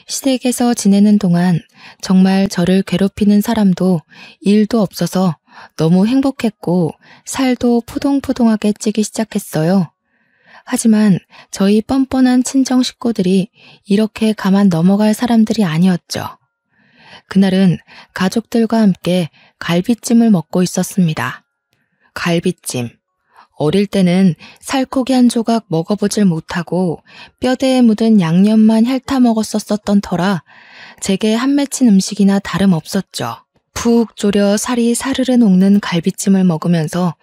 시댁에서 지내는 동안 정말 저를 괴롭히는 사람도 일도 없어서 너무 행복했고 살도 포동포동하게 찌기 시작했어요. 하지만 저희 뻔뻔한 친정 식구들이 이렇게 가만 넘어갈 사람들이 아니었죠. 그날은 가족들과 함께 갈비찜을 먹고 있었습니다. 갈비찜. 어릴 때는 살코기 한 조각 먹어보질 못하고 뼈대에 묻은 양념만 핥아 먹었었던 터라 제게 한 맺힌 음식이나 다름없었죠. 푹 졸여 살이 사르르 녹는 갈비찜을 먹으면서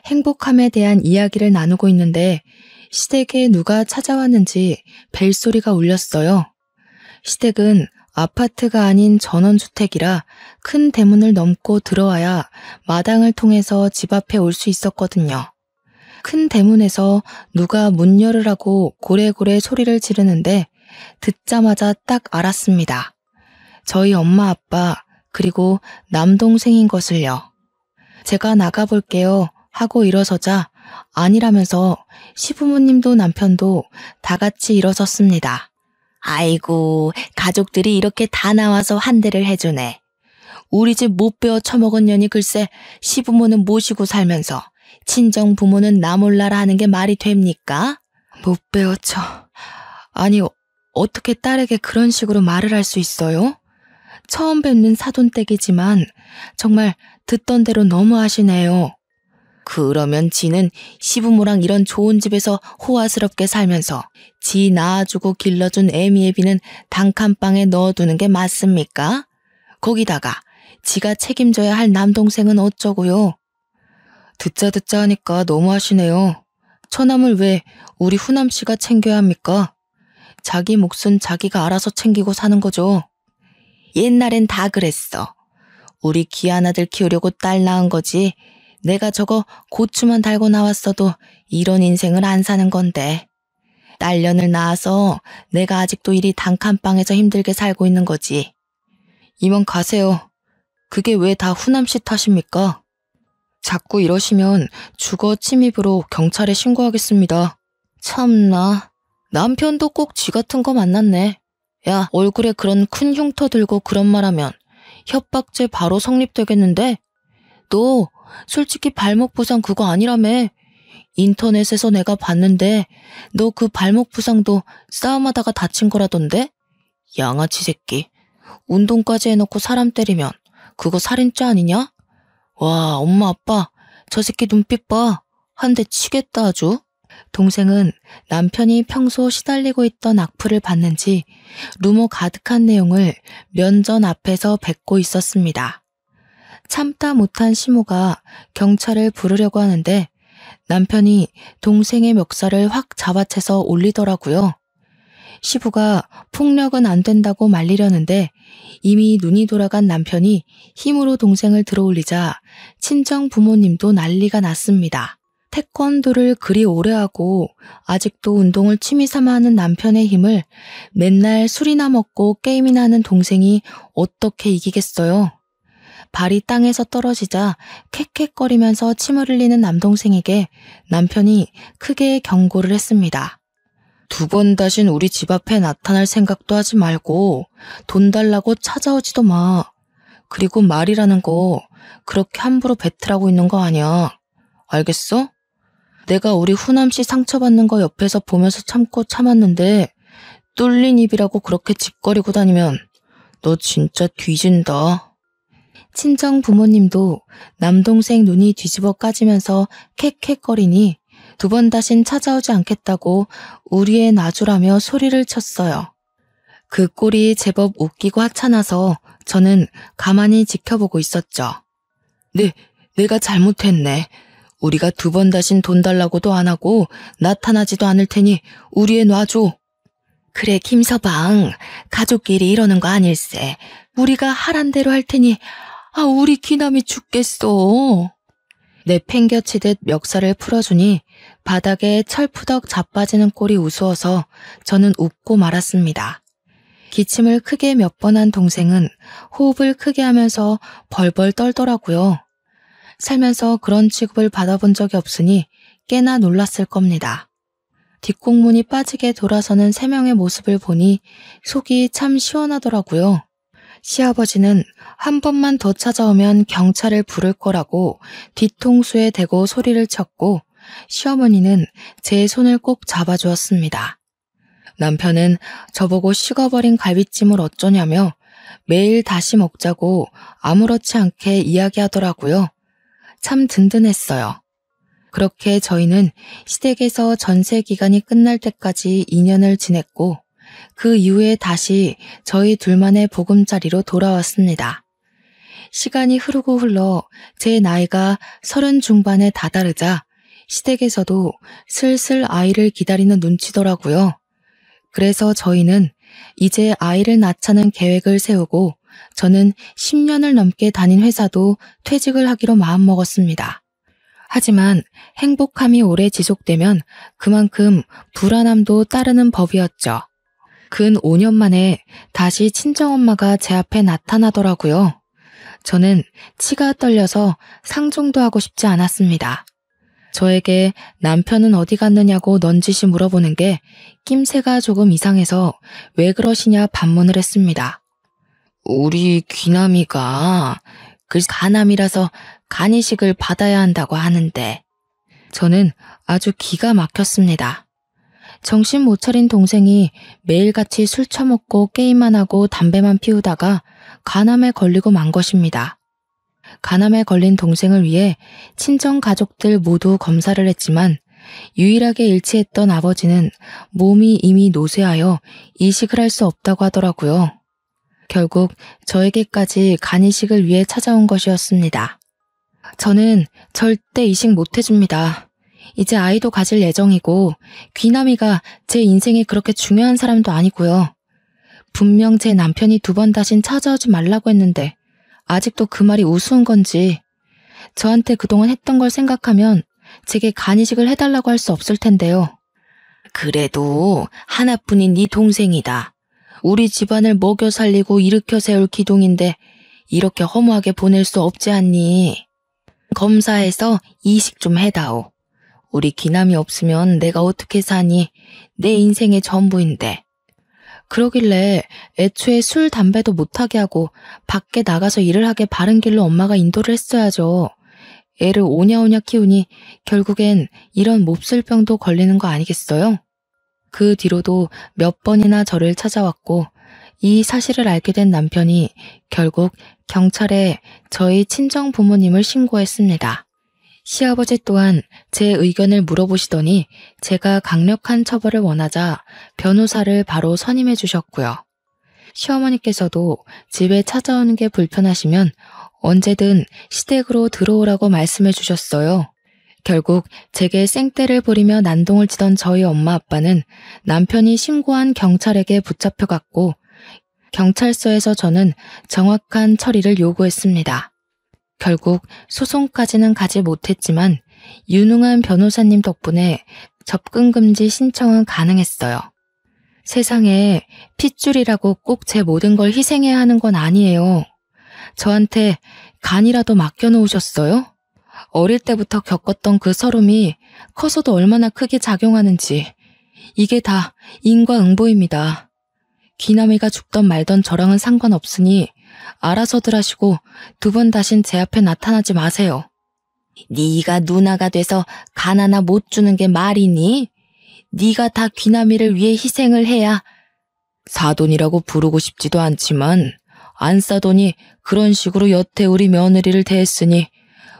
행복함에 대한 이야기를 나누고 있는데 시댁에 누가 찾아왔는지 벨소리가 울렸어요. 시댁은 아파트가 아닌 전원주택이라 큰 대문을 넘고 들어와야 마당을 통해서 집 앞에 올 수 있었거든요. 큰 대문에서 누가 문 열으라고 고래고래 소리를 지르는데 듣자마자 딱 알았습니다. 저희 엄마 아빠 그리고 남동생인 것을요. 제가 나가볼게요 하고 일어서자 아니라면서 시부모님도 남편도 다 같이 일어섰습니다. 아이고, 가족들이 이렇게 다 나와서 한 대를 해주네. 우리 집 못 배워 처먹은 년이 글쎄 시부모는 모시고 살면서 친정 부모는 나 몰라라 하는 게 말이 됩니까? 못 배워쳐. 아니, 어떻게 딸에게 그런 식으로 말을 할 수 있어요? 처음 뵙는 사돈댁이지만 정말 듣던 대로 너무 하시네요. 그러면 지는 시부모랑 이런 좋은 집에서 호화스럽게 살면서 지 낳아주고 길러준 애미애비는 단칸방에 넣어두는 게 맞습니까? 거기다가 지가 책임져야 할 남동생은 어쩌고요? 듣자 하니까 너무하시네요. 처남을 왜 우리 후남씨가 챙겨야 합니까? 자기 몫은 자기가 알아서 챙기고 사는 거죠. 옛날엔 다 그랬어. 우리 귀한 아들 키우려고 딸 낳은 거지. 내가 저거 고추만 달고 나왔어도 이런 인생을 안 사는 건데. 딸년을 낳아서 내가 아직도 이리 단칸방에서 힘들게 살고 있는 거지. 이만 가세요. 그게 왜 다 후남씨 탓입니까? 자꾸 이러시면 주거 침입으로 경찰에 신고하겠습니다. 참나, 남편도 꼭 쥐 같은 거 만났네. 야, 얼굴에 그런 큰 흉터 들고 그런 말하면 협박죄 바로 성립되겠는데? 너 솔직히 발목 부상 그거 아니라며. 인터넷에서 내가 봤는데 너 그 발목 부상도 싸움하다가 다친 거라던데? 양아치 새끼. 운동까지 해놓고 사람 때리면 그거 살인죄 아니냐? 와, 엄마 아빠 저 새끼 눈빛 봐. 한 대 치겠다 아주. 동생은 남편이 평소 시달리고 있던 악플을 봤는지 루머 가득한 내용을 면전 앞에서 뱉고 있었습니다. 참다 못한 시모가 경찰을 부르려고 하는데 남편이 동생의 멱살을 확 잡아채서 올리더라고요. 시부가 폭력은 안 된다고 말리려는데 이미 눈이 돌아간 남편이 힘으로 동생을 들어올리자 친정 부모님도 난리가 났습니다. 태권도를 그리 오래 하고 아직도 운동을 취미삼아 하는 남편의 힘을 맨날 술이나 먹고 게임이나 하는 동생이 어떻게 이기겠어요? 발이 땅에서 떨어지자 캑캑거리면서 침을 흘리는 남동생에게 남편이 크게 경고를 했습니다. 2번 다신 우리 집 앞에 나타날 생각도 하지 말고 돈 달라고 찾아오지도 마. 그리고 말이라는 거 그렇게 함부로 뱉으라고 있는 거 아니야. 알겠어? 내가 우리 후남씨 상처받는 거 옆에서 보면서 참고 참았는데 뚫린 입이라고 그렇게 짓거리고 다니면 너 진짜 뒤진다. 친정 부모님도 남동생 눈이 뒤집어 까지면서 캑캑거리니 2번 다신 찾아오지 않겠다고 우리의 나주라며 소리를 쳤어요. 그 꼴이 제법 웃기고 하찮아서 저는 가만히 지켜보고 있었죠. 네, 내가 잘못했네. 우리가 2번 다신 돈 달라고도 안 하고 나타나지도 않을 테니 우리에 놔줘. 그래 김서방, 가족끼리 이러는 거 아닐세. 우리가 하란 대로 할 테니 우리 귀남이 죽겠어. 내팽겨치듯 멱살을 풀어주니 바닥에 철푸덕 자빠지는 꼴이 우스워서 저는 웃고 말았습니다. 기침을 크게 몇 번 한 동생은 호흡을 크게 하면서 벌벌 떨더라고요. 살면서 그런 취급을 받아본 적이 없으니 꽤나 놀랐을 겁니다. 뒷공문이 빠지게 돌아서는 세 명의 모습을 보니 속이 참 시원하더라고요. 시아버지는 한 번만 더 찾아오면 경찰을 부를 거라고 뒤통수에 대고 소리를 쳤고, 시어머니는 제 손을 꼭 잡아주었습니다. 남편은 저보고 식어버린 갈비찜을 어쩌냐며 매일 다시 먹자고 아무렇지 않게 이야기하더라고요. 참 든든했어요. 그렇게 저희는 시댁에서 전세 기간이 끝날 때까지 2년을 지냈고, 그 이후에 다시 저희 둘만의 보금자리로 돌아왔습니다. 시간이 흐르고 흘러 제 나이가 30 중반에 다다르자 시댁에서도 슬슬 아이를 기다리는 눈치더라고요. 그래서 저희는 이제 아이를 낳자는 계획을 세우고, 저는 10년을 넘게 다닌 회사도 퇴직을 하기로 마음먹었습니다. 하지만 행복함이 오래 지속되면 그만큼 불안함도 따르는 법이었죠. 근 5년 만에 다시 친정엄마가 제 앞에 나타나더라고요. 저는 치가 떨려서 상종도 하고 싶지 않았습니다. 저에게 남편은 어디 갔느냐고 넌지시 물어보는 게 낌새가 조금 이상해서 왜 그러시냐 반문을 했습니다. 우리 귀남이가 그 간암이라서 간이식을 받아야 한다고 하는데. 저는 아주 기가 막혔습니다. 정신 못 차린 동생이 매일같이 술 처먹고 게임만 하고 담배만 피우다가 간암에 걸리고 만 것입니다. 간암에 걸린 동생을 위해 친정 가족들 모두 검사를 했지만 유일하게 일치했던 아버지는 몸이 이미 노쇠하여 이식을 할 수 없다고 하더라고요. 결국 저에게까지 간이식을 위해 찾아온 것이었습니다. 저는 절대 이식 못 해줍니다. 이제 아이도 가질 예정이고 귀남이가 제 인생에 그렇게 중요한 사람도 아니고요. 분명 제 남편이 2번 다신 찾아오지 말라고 했는데 아직도 그 말이 우스운 건지, 저한테 그동안 했던 걸 생각하면 제게 간이식을 해달라고 할 수 없을 텐데요. 그래도 하나뿐인 네 동생이다. 우리 집안을 먹여 살리고 일으켜 세울 기둥인데 이렇게 허무하게 보낼 수 없지 않니? 검사해서 이식 좀 해다오. 우리 기남이 없으면 내가 어떻게 사니? 내 인생의 전부인데. 그러길래 애초에 술, 담배도 못하게 하고 밖에 나가서 일을 하게 바른 길로 엄마가 인도를 했어야죠. 애를 오냐오냐 키우니 결국엔 이런 몹쓸 병도 걸리는 거 아니겠어요? 그 뒤로도 몇 번이나 저를 찾아왔고, 이 사실을 알게 된 남편이 결국 경찰에 저희 친정 부모님을 신고했습니다. 시아버지 또한 제 의견을 물어보시더니 제가 강력한 처벌을 원하자 변호사를 바로 선임해 주셨고요. 시어머니께서도 집에 찾아오는 게 불편하시면 언제든 시댁으로 들어오라고 말씀해 주셨어요. 결국 제게 생떼를 부리며 난동을 치던 저희 엄마 아빠는 남편이 신고한 경찰에게 붙잡혀갔고, 경찰서에서 저는 정확한 처리를 요구했습니다. 결국 소송까지는 가지 못했지만 유능한 변호사님 덕분에 접근금지 신청은 가능했어요. 세상에 핏줄이라고 꼭 제 모든 걸 희생해야 하는 건 아니에요. 저한테 간이라도 맡겨놓으셨어요? 어릴 때부터 겪었던 그 서름이 커서도 얼마나 크게 작용하는지, 이게 다 인과응보입니다. 귀남이가 죽던 말던 저랑은 상관없으니 알아서들 하시고 2번 다신 제 앞에 나타나지 마세요. 네가 누나가 돼서 간 하나 못 주는 게 말이니? 네가 다 귀남이를 위해 희생을 해야. 사돈이라고 부르고 싶지도 않지만 안 싸더니 그런 식으로 여태 우리 며느리를 대했으니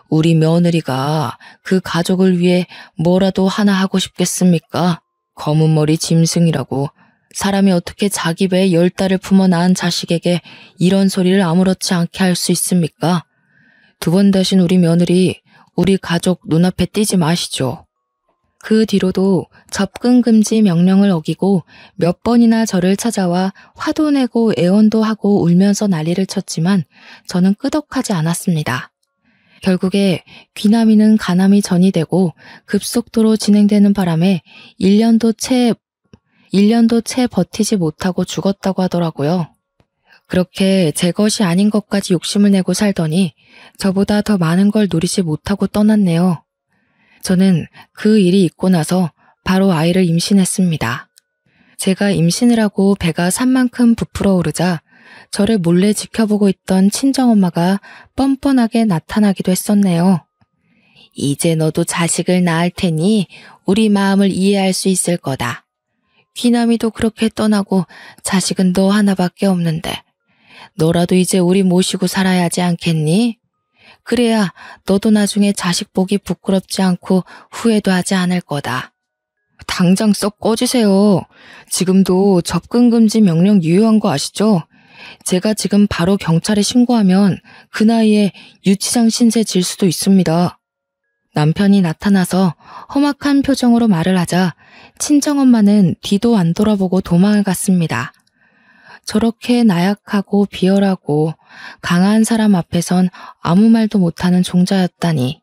우리 며느리가 그 가족을 위해 뭐라도 하나 하고 싶겠습니까? 검은 머리 짐승이라고 사람이 어떻게 자기 배에 10달을 품어 낳은 자식에게 이런 소리를 아무렇지 않게 할 수 있습니까? 2번 다신 우리 며느리, 우리 가족 눈앞에 띄지 마시죠. 그 뒤로도 접근금지 명령을 어기고 몇 번이나 저를 찾아와 화도 내고 애원도 하고 울면서 난리를 쳤지만 저는 끄덕하지 않았습니다. 결국에 귀남이는 간암이 전이되고 급속도로 진행되는 바람에 1년도 채 1년도 채 버티지 못하고 죽었다고 하더라고요. 그렇게 제 것이 아닌 것까지 욕심을 내고 살더니 저보다 더 많은 걸 누리지 못하고 떠났네요. 저는 그 일이 있고 나서 바로 아이를 임신했습니다. 제가 임신을 하고 배가 산 만큼 부풀어 오르자 저를 몰래 지켜보고 있던 친정엄마가 뻔뻔하게 나타나기도 했었네요. 이제 너도 자식을 낳을 테니 우리 마음을 이해할 수 있을 거다. 귀남이도 그렇게 떠나고 자식은 너 하나밖에 없는데 너라도 이제 우리 모시고 살아야 하지 않겠니? 그래야 너도 나중에 자식 보기 부끄럽지 않고 후회도 하지 않을 거다. 당장 썩 꺼지세요. 지금도 접근금지 명령 유효한 거 아시죠? 제가 지금 바로 경찰에 신고하면 그 나이에 유치장 신세 질 수도 있습니다. 남편이 나타나서 험악한 표정으로 말을 하자 친정엄마는 뒤도 안 돌아보고 도망을 갔습니다. 저렇게 나약하고 비열하고 강한 사람 앞에선 아무 말도 못하는 종자였다니.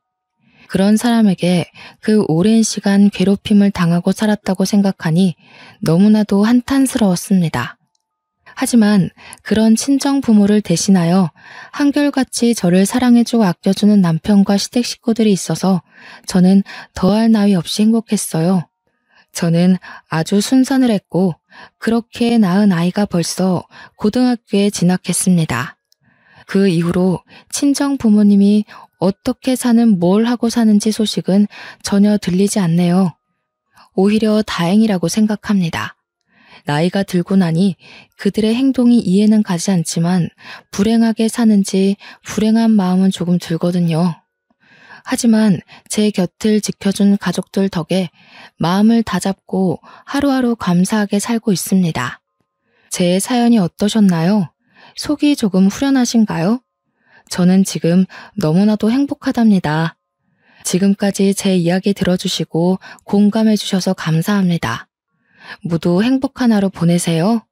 그런 사람에게 그 오랜 시간 괴롭힘을 당하고 살았다고 생각하니 너무나도 한탄스러웠습니다. 하지만 그런 친정 부모를 대신하여 한결같이 저를 사랑해주고 아껴주는 남편과 시댁 식구들이 있어서 저는 더할 나위 없이 행복했어요. 저는 아주 순산을 했고 그렇게 낳은 아이가 벌써 고등학교에 진학했습니다. 그 이후로 친정 부모님이 어떻게 사는 뭘 하고 사는지 소식은 전혀 들리지 않네요. 오히려 다행이라고 생각합니다. 나이가 들고 나니 그들의 행동이 이해는 가지 않지만 불행하게 사는지 불행한 마음은 조금 들거든요. 하지만 제 곁을 지켜준 가족들 덕에 마음을 다잡고 하루하루 감사하게 살고 있습니다. 제 사연이 어떠셨나요? 속이 조금 후련하신가요? 저는 지금 너무나도 행복하답니다. 지금까지 제 이야기 들어주시고 공감해 주셔서 감사합니다. 모두 행복한 하루 보내세요.